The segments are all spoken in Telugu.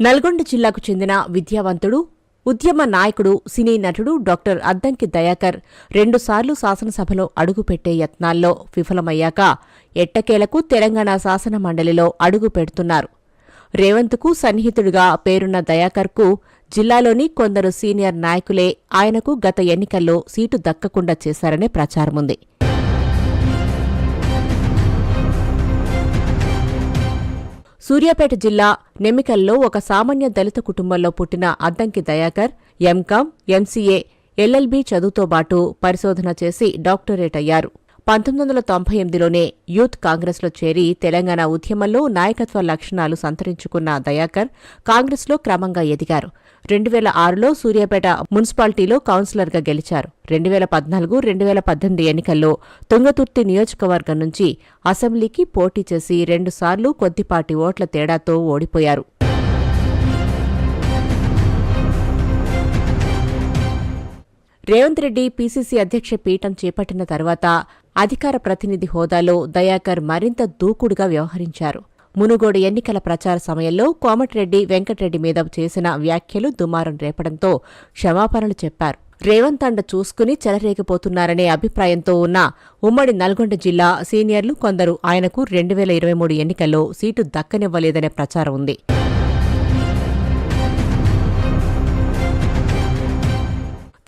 నల్గొండ జిల్లాకు చెందిన విద్యావంతుడు, ఉద్యమ నాయకుడు, సినీ నటుడు డాక్టర్ అద్దంకి దయాకర్ 2 సార్లు శాసనసభలో అడుగుపెట్టే యత్నాల్లో విఫలమయ్యాక ఎట్టకేలకు తెలంగాణ శాసనమండలిలో అడుగు పెడుతున్నారు. రేవంత్కు సన్నిహితుడిగా పేరున్న దయాకర్కు జిల్లాలోని కొందరు సీనియర్ నాయకులే ఆయనకు గత ఎన్నికల్లో సీటు దక్కకుండా చేశారనే ప్రచారముంది. సూర్యాపేట జిల్లా నెమ్మికల్లో ఒక సామాన్య దళిత కుటుంబంలో పుట్టిన Addanki Dayakar MCom, MCA, LLB చదువుతోబాటు పరిశోధన చేసి డాక్టరేట్ అయ్యారు. 1998లోనే యూత్ కాంగ్రెస్లో చేరి తెలంగాణ ఉద్యమంలో నాయకత్వ లక్షణాలు సంతరించుకున్న దయాకర్ కాంగ్రెస్లో క్రమంగా ఎదిగారు. 2006లో సూర్యాపేట మున్సిపాలిటీలో కౌన్సిలర్గా గెలిచారు. 2014, 2018 ఎన్నికల్లో తుంగతుర్తి నియోజకవర్గం నుంచి అసెంబ్లీకి పోటీ చేసి 2 సార్లు కొద్దిపాటి ఓట్ల తేడాతో ఓడిపోయారు. రేవంత్ రెడ్డి పీసీసీ అధ్యక్ష పీఠం చేపట్టిన తర్వాత అధికార ప్రతినిధి హోదాలో దయాకర్ మరింత దూకుడుగా వ్యవహరించారు. మునుగోడు ఎన్నికల ప్రచార సమయంలో కోమటిరెడ్డి వెంకటరెడ్డి మీద చేసిన వ్యాఖ్యలు దుమారం రేపడంతో క్షమాపణలు చెప్పారు. రేవంత్ అండ చూసుకుని చెలరేగిపోతున్నారనే అభిప్రాయంతో ఉన్న ఉమ్మడి నల్గొండ జిల్లా సీనియర్లు కొందరు ఆయనకు 2023 ఎన్నికల్లో సీటు దక్కనివ్వలేదనే ప్రచారం ఉంది.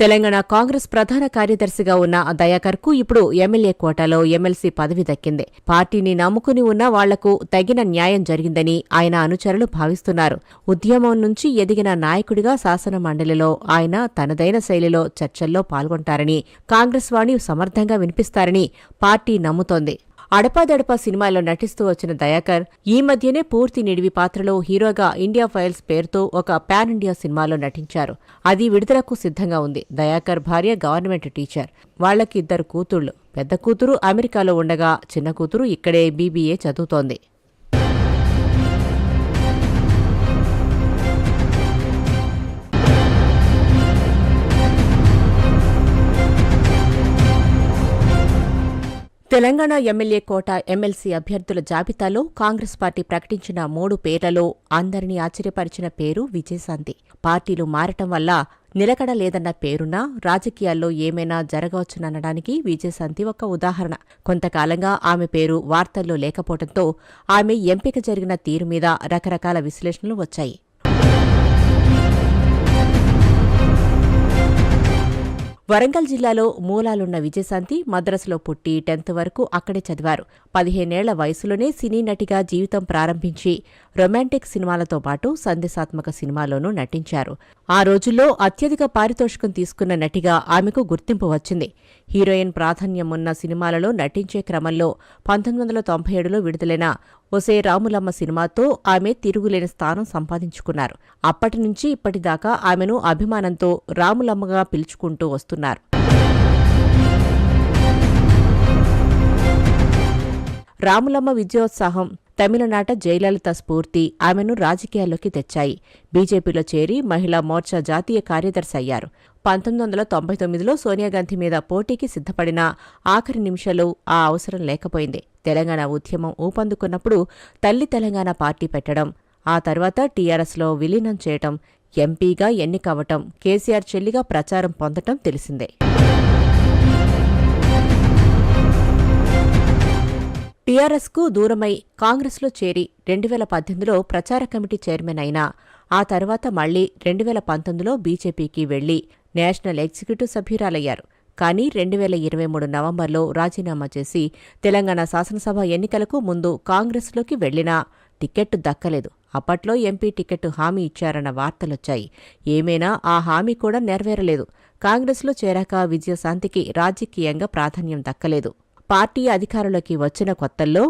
తెలంగాణ కాంగ్రెస్ ప్రధాన కార్యదర్శిగా ఉన్న దయాకర్కు ఇప్పుడు ఎమ్మెల్యే కోటాలో ఎమ్మెల్సీ పదవి దక్కింది. పార్టీని నమ్ముకుని ఉన్న వాళ్లకు తగిన న్యాయం జరిగిందని ఆయన అనుచరులు భావిస్తున్నారు. ఉద్యమం నుంచి ఎదిగిన నాయకుడిగా శాసనమండలిలో ఆయన తనదైన శైలిలో చర్చల్లో పాల్గొంటారని, కాంగ్రెస్ వాణి సమర్థంగా వినిపిస్తారని పార్టీ నమ్ముతోంది. అడపాదడపా సినిమాల్లో నటిస్తూ వచ్చిన దయాకర్ ఈ మధ్యనే పూర్తి నిడివి పాత్రలో హీరోగా ఇండియా ఫైల్స్ పేరుతో ఒక పాన్ ఇండియా సినిమాలో నటించారు. అది విడుదలకు సిద్ధంగా ఉంది. దయాకర్ భార్య గవర్నమెంట్ టీచర్. వాళ్లకి 2 కూతుళ్లు. పెద్ద కూతురు అమెరికాలో ఉండగా చిన్న కూతురు ఇక్కడే బీబీఏ చదువుతోంది. తెలంగాణ ఎమ్మెల్యే కోట ఎమ్మెల్సీ అభ్యర్థుల జాబితాలో కాంగ్రెస్ పార్టీ ప్రకటించిన 3 పేర్లలో అందరినీ ఆశ్చర్యపరిచిన పేరు విజయశాంతి. పార్టీలు మారటం వల్ల నిలకడ లేదన్న పేరున్నా రాజకీయాల్లో ఏమైనా జరగవచ్చుననడానికి విజయశాంతి ఒక ఉదాహరణ. కొంతకాలంగా ఆమె పేరు వార్తల్లో లేకపోవడంతో ఆమె ఎంపిక జరిగిన తీరు మీద రకరకాల విశ్లేషణలు వచ్చాయి. వరంగల్ జిల్లాలో మూలాలున్న విజయశాంతి మద్రాసులో పుట్టి 10th వరకు అక్కడే చదివారు. 15 ఏళ్ల వయసులోనే సినీ నటిగా జీవితం ప్రారంభించి రొమాంటిక్ సినిమాలతో పాటు సందేశాత్మక సినిమాలోనూ నటించారు. ఆ రోజుల్లో అత్యధిక పారితోషికం తీసుకున్న నటిగా ఆమెకు గుర్తింపు వచ్చింది. హీరోయిన్ ప్రాధాన్యమున్న సినిమాలలో నటించే క్రమంలో 1997లో విడుదలైన ఒసే రాములమ్మ సినిమాతో ఆమె తిరుగులేని స్థానం సంపాదించుకున్నారు. అప్పటి నుంచి ఇప్పటిదాకా ఆమెను అభిమానంతో రాములమ్మగా పిలుచుకుంటూ వస్తున్నారు. రాములమ్మ విజయోత్సాహం, తమిళనాట జయలలిత స్ఫూర్తి ఆమెను రాజకీయాల్లోకి తెచ్చాయి. బీజేపీలో చేరి మహిళా మోర్చా జాతీయ కార్యదర్శి అయ్యారు. 1999లో సోనియాగాంధీ మీద పోటీకి సిద్ధపడిన ఆఖరి నిమిషాలు ఆ అవసరం లేకపోయింది. తెలంగాణ ఉద్యమం ఊపందుకున్నప్పుడు తల్లి తెలంగాణ పార్టీ పెట్టడం, ఆ తర్వాత టీఆర్ఎస్లో విలీనం చేయటం, ఎంపీగా ఎన్నికవటం, కేసీఆర్ చెల్లిగా ప్రచారం పొందటం తెలిసిందే. టీఆర్ఎస్కు దూరమై కాంగ్రెస్లో చేరి 2018లో ప్రచార కమిటీ చైర్మన్ అయినా ఆ తర్వాత మళ్లీ 2019లో బీజేపీకి వెళ్లి నేషనల్ ఎగ్జిక్యూటివ్ సభ్యురాలయ్యారు. కానీ 2023 నవంబర్లో రాజీనామా చేసి తెలంగాణ శాసనసభ ఎన్నికలకు ముందు కాంగ్రెస్లోకి వెళ్లినా టికెట్ దక్కలేదు. అప్పట్లో ఎంపీ టికెట్ హామీ ఇచ్చారన్న వార్తలొచ్చాయి. ఏమైనా ఆ హామీ కూడా నెరవేరలేదు. కాంగ్రెస్లో చేరాక విజయశాంతికి రాజకీయంగా ప్రాధాన్యం దక్కలేదు. పార్టీ అధికారంలోకి వచ్చిన కొత్తల్లో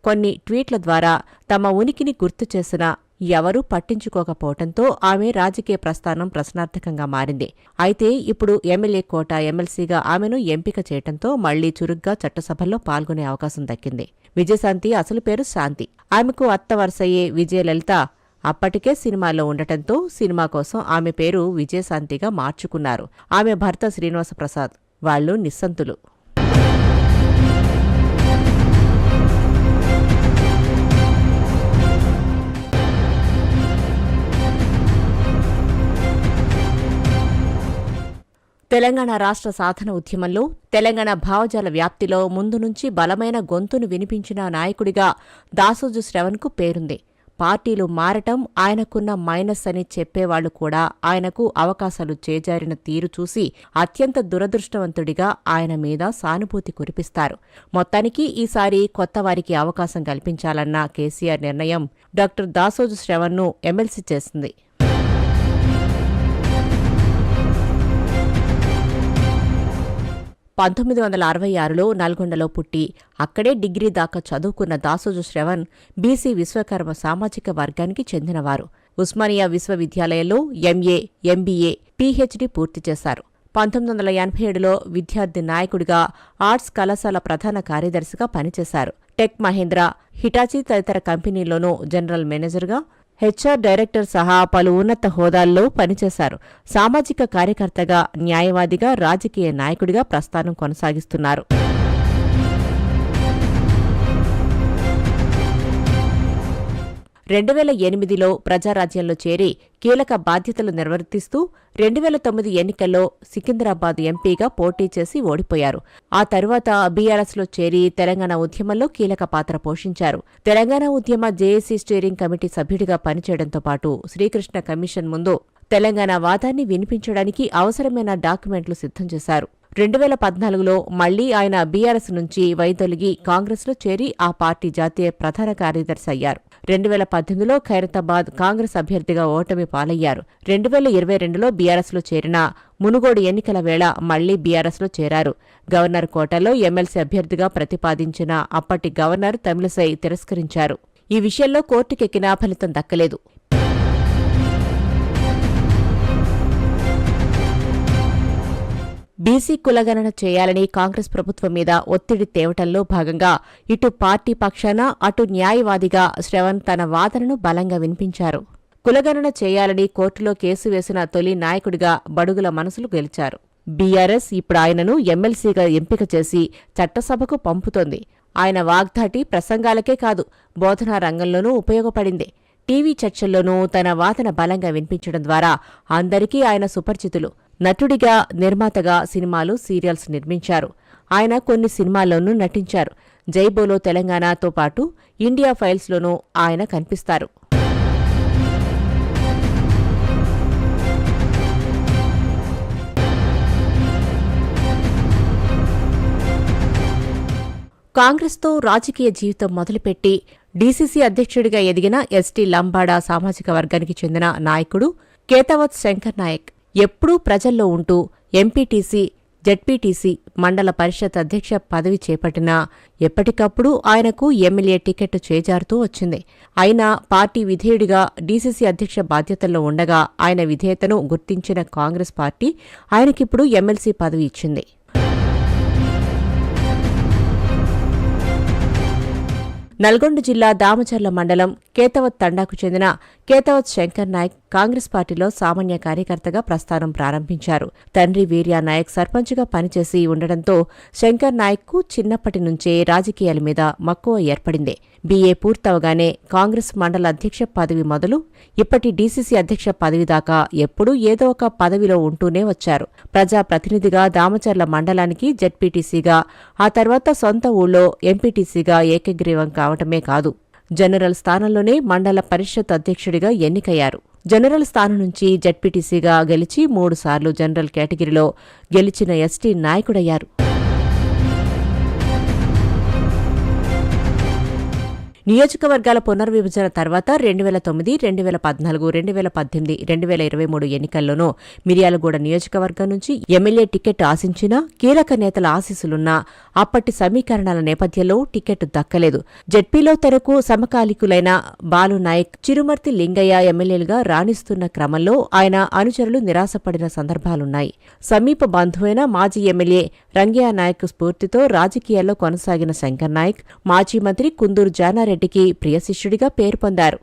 కొన్ని ట్వీట్ల ద్వారా తమ ఉనికిని గుర్తు చేసినా ఎవరూ పట్టించుకోకపోవడంతో ఆమె రాజకీయ ప్రస్థానం ప్రశ్నార్థకంగా మారింది. అయితే ఇప్పుడు ఎమ్మెల్యే కోట ఎమ్మెల్సీగా ఆమెను ఎంపిక చేయడంతో మళ్లీ చురుగ్గా చట్టసభల్లో పాల్గొనే అవకాశం దక్కింది. విజయశాంతి అసలు పేరు శాంతి. ఆమెకు అత్త వరుసయ్యే విజయలలిత అప్పటికే సినిమాలో ఉండటంతో సినిమా కోసం ఆమె పేరు విజయశాంతిగా మార్చుకున్నారు. ఆమె భర్త శ్రీనివాస ప్రసాద్. వాళ్లు నిస్సంతులు. తెలంగాణ రాష్ట్ర సాధన ఉద్యమంలో తెలంగాణ భావజాల వ్యాప్తిలో ముందు నుంచి బలమైన గొంతును వినిపించిన నాయకుడిగా దాసోజు శ్రవణ్కు పేరుంది. పార్టీలు మారటం ఆయనకున్న మైనస్ అని చెప్పేవాళ్లు కూడా ఆయనకు అవకాశాలు చేజారిన తీరు చూసి అత్యంత దురదృష్టవంతుడిగా ఆయన మీద సానుభూతి కురిపిస్తారు. మొత్తానికి ఈసారి కొత్తవారికి అవకాశం కల్పించాలన్న కేసీఆర్ నిర్ణయం డాక్టర్ దాసోజు శ్రవణ్ను ఎమ్మెల్సీ చేసింది. 1966లో నల్గొండలో పుట్టి అక్కడే డిగ్రీ దాకా చదువుకున్న దాసోజు శ్రవణ్ బీసీ విశ్వకర్మ సామాజిక వర్గానికి చెందినవారు. ఉస్మానియా విశ్వవిద్యాలయంలో ఎంఏ, ఎంబీఏ, పీహెచ్డీ పూర్తి చేశారు. 1987లో విద్యార్థి నాయకుడిగా ఆర్ట్స్ కళాశాల ప్రధాన కార్యదర్శిగా పనిచేశారు. టెక్ మహీంద్రా, హిటాచీ తదితర కంపెనీల్లోనూ జనరల్ మేనేజర్గా, హెచ్ఆర్ డైరెక్టర్ సహా పలు ఉన్నత హోదాల్లో పనిచేశారు. సామాజిక కార్యకర్తగా, న్యాయవాదిగా, రాజకీయ నాయకుడిగా ప్రస్థానం కొనసాగిస్తున్నారు. 2008లో ప్రజారాజ్యంలో చేరి కీలక బాధ్యతలు నిర్వర్తిస్తూ 2009 ఎన్నికల్లో సికింద్రాబాద్ ఎంపీగా పోటీ చేసి ఓడిపోయారు. ఆ తరువాత బీఆర్ఎస్లో చేరి తెలంగాణ ఉద్యమంలో కీలక పాత్ర పోషించారు. తెలంగాణ ఉద్యమ జేఏసీ స్టీరింగ్ కమిటీ సభ్యుడిగా పనిచేయడంతో పాటు శ్రీకృష్ణ కమిషన్ ముందు తెలంగాణ వాదాన్ని వినిపించడానికి అవసరమైన డాక్యుమెంట్లు సిద్ధం చేశారు. 2014లో మళ్లీ ఆయన బీఆర్ఎస్ నుంచి వైదొలిగి కాంగ్రెస్లో చేరి ఆ పార్టీ జాతీయ ప్రధాన కార్యదర్శి అయ్యారు. 2018లో ఖైరతాబాద్ కాంగ్రెస్ అభ్యర్థిగా ఓటమి పాలయ్యారు. 2022లో బీఆర్ఎస్లో చేరిన మునుగోడు ఎన్నికల వేళ మళ్లీ బీఆర్ఎస్లో చేరారు. గవర్నర్ కోటాలో ఎమ్మెల్సీ అభ్యర్థిగా ప్రతిపాదించిన అప్పటి గవర్నర్ తమిళిసై తిరస్కరించారు. ఈ విషయంలో కోర్టుకెక్కినా ఫలితం దక్కలేదు. బీసీ కులగణన చేయాలని కాంగ్రెస్ ప్రభుత్వం మీద ఒత్తిడి తేవటంలో భాగంగా ఇటు పార్టీ పక్షాన అటు న్యాయవాదిగా శ్రవణ్ తన వాదనను బలంగా వినిపించారు. కులగణన చేయాలని కోర్టులో కేసు వేసిన తొలి నాయకుడిగా బడుగుల మనసులు గెలిచారు. బీఆర్ఎస్ ఇప్పుడు ఆయనను ఎమ్మెల్సీగా ఎంపిక చేసి చట్టసభకు పంపుతోంది. ఆయన వాగ్దాటి ప్రసంగాలకే కాదు, బోధనా రంగంలోనూ ఉపయోగపడింది. టీవీ చర్చల్లోనూ తన వాదన బలంగా వినిపించడం ద్వారా అందరికీ ఆయన సుపరిచితులు. నటుడిగా, నిర్మాతగా సినిమాలు, సీరియల్స్ నిర్మించారు. ఆయన కొన్ని సినిమాల్లోనూ నటించారు. జైబోలో తెలంగాణతో పాటు ఇండియా ఫైల్స్లోనూ ఆయన కనిపిస్తారు. కాంగ్రెస్తో రాజకీయ జీవితం మొదలుపెట్టి డీసీసీ అధ్యక్షుడిగా ఎదిగిన ఎస్టీ లంబాడా సామాజిక వర్గానికి చెందిన నాయకుడు కేతావత్ శంకర్ నాయక్ ఎప్పుడూ ప్రజల్లో ఉంటూ ఎంపీటీసీ, జెడ్పీటీసీ, మండల పరిషత్ అధ్యక్ష పదవి చేపట్టినా ఎప్పటికప్పుడు ఆయనకు ఎమ్మెల్యే టికెట్ చేజారుతూ వచ్చింది. అయినా పార్టీ విధేయుడిగా డీసీసీ అధ్యక్ష బాధ్యతల్లో ఉండగా ఆయన విధేయతను గుర్తించిన కాంగ్రెస్ పార్టీ ఆయనకిప్పుడు ఎమ్మెల్సీ పదవి ఇచ్చింది. నల్గొండ జిల్లా దామచర్ల మండలం కేతావత్ తండాకు చెందిన కేతావత్ శంకర్ నాయక్ కాంగ్రెస్ పార్టీలో సామాన్య కార్యకర్తగా ప్రస్థానం ప్రారంభించారు. తండ్రి వీర్యా నాయక్ సర్పంచ్గా పనిచేసి ఉండడంతో శంకర్ నాయక్కు చిన్నప్పటి నుంచే రాజకీయాల మీద మక్కువ ఏర్పడింది. బీఏ పూర్తవగానే కాంగ్రెస్ మండల అధ్యక్ష పదవి మొదలు ఇప్పటి డీసీసీ అధ్యక్ష పదవి దాకా ఎప్పుడూ ఏదో ఒక పదవిలో ఉంటూనే వచ్చారు. ప్రజాప్రతినిధిగా దామచర్ల మండలానికి జెడ్పీటీసీగా, ఆ తర్వాత సొంత ఊళ్ళో ఎంపీటీసీగా ఏకగ్రీవం కావటమే కాదు, జనరల్ స్థానంలోనే మండల పరిషత్ అధ్యక్షుడిగా ఎన్నికయ్యారు. జనరల్ స్థానం నుంచి జెడ్పీటీసీగా గెలిచి 3 సార్లు జనరల్ కేటగిరీలో గెలిచిన ఎస్టీ నాయకుడయ్యారు. నియోజకవర్గాల పునర్విభజన తర్వాత 2009, 2014, 2018, 2023 ఎన్నికల్లోనూ మిర్యాలగూడ నియోజకవర్గం నుంచి ఎమ్మెల్యే టికెట్ ఆశించినా కీలక నేతల ఆశీస్సులున్నా అప్పటి సమీకరణాల నేపథ్యంలో టికెట్ దక్కలేదు. జెడ్పీలో తనకు సమకాలీకులైన బాలునాయక్, చిరుమర్తి లింగయ్య ఎమ్మెల్యేలుగా రాణిస్తున్న క్రమంలో ఆయన అనుచరులు నిరాశపడిన సందర్భాలున్నాయి. సమీప బంధువైన మాజీ ఎమ్మెల్యే రంగయ్య నాయక్ స్ఫూర్తితో రాజకీయాల్లో కొనసాగిన శంకర్ నాయక్ మాజీ మంత్రి కుందూరు జానారెడ్డికి ప్రియ శిష్యుడిగా పేరు పొందారు.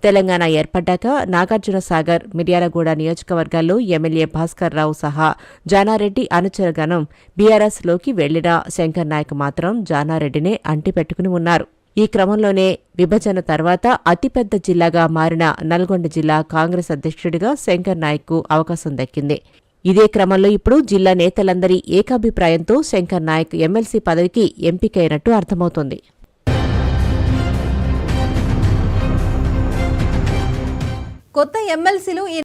తెలంగాణ ఏర్పడ్డాక నాగార్జునసాగర్, మిర్యాలగూడ నియోజకవర్గాల్లో ఎమ్మెల్యే భాస్కర్ రావు సహా జానారెడ్డి అనుచరగణం బీఆర్ఎస్లోకి వెళ్లిన శంకర్ నాయక్ మాత్రం జానారెడ్డినే అంటిపెట్టుకుని ఉన్నారు. ఈ క్రమంలోనే విభజన తర్వాత అతిపెద్ద జిల్లాగా మారిన నల్గొండ జిల్లా కాంగ్రెస్ అధ్యక్షుడిగా శంకర్ నాయక్కు అవకాశం దక్కింది. ఇదే క్రమంలో ఇప్పుడు జిల్లా నేతలందరి ఏకాభిప్రాయంతో శంకర్ నాయక్ ఎమ్మెల్సీ పదవికి ఎంపికైనట్టు అర్థమవుతోంది. కొత్త ఎమ్మెల్సీలు